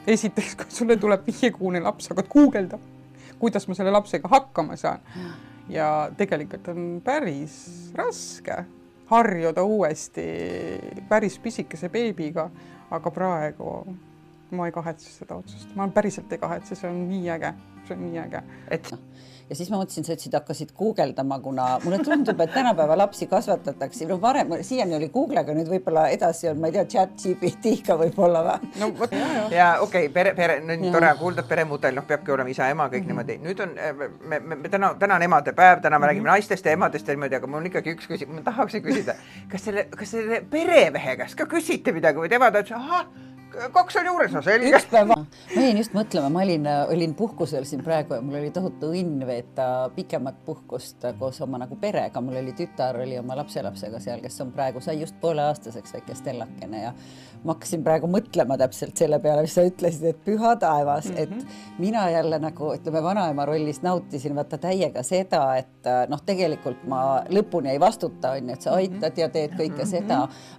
Esiteks, kui sulle tuleb 5-kuune laps, hakkad guugelda, kuidas ma selle lapsega hakkama saan. Ja tegelikult on päris raske harjuda uuesti päris pisikese beebiga, aga praegu ma ei kahetse seda otsust. Ma päriselt ei kahetse, see on nii äge. See on nii äge. Ja siis ma mõtlesin, sa ütlesid, hakkasid guugeldama, kuna mulle tundub, et tänapäeva lapsi kasvatatakse. No varem, siiani oli Googlega, nüüd võib-olla edasi on, ma ei tea, ChatGPT-ga võib-olla või? No, ja okei, nüüd tore kuulda peremudel, peabki olema isa, ema, kõik niimoodi. Nüüd on, täna on emade päev, täna me räägime naistest ja emadest ja niimoodi, aga mul on ikkagi üks küsimus, ma tahaksin küsida, kas selle peremehe käest ka küsite midagi või tema ta ütles, ahah, 2 on juures, no selge. Üks päev, ma jäin just mõtlema, ma olin puhkusel siin praegu ja mul oli tohutu õnn veeta pikemat puhkust koos oma nagu perega. Mul oli tütar, oli oma lapselapsega seal, kes on praegu, sai just 1,5-aastaseks väike Stellakene ja ma hakkasin praegu mõtlema täpselt selle peale, mis sa ütlesid, et püha taevas, et mina jälle nagu, ütleme, vanaema rollis nautisin vaata täiega seda, et tegelikult ma lõpuni ei vastuta, on, et sa aitad ja teed kõike seda,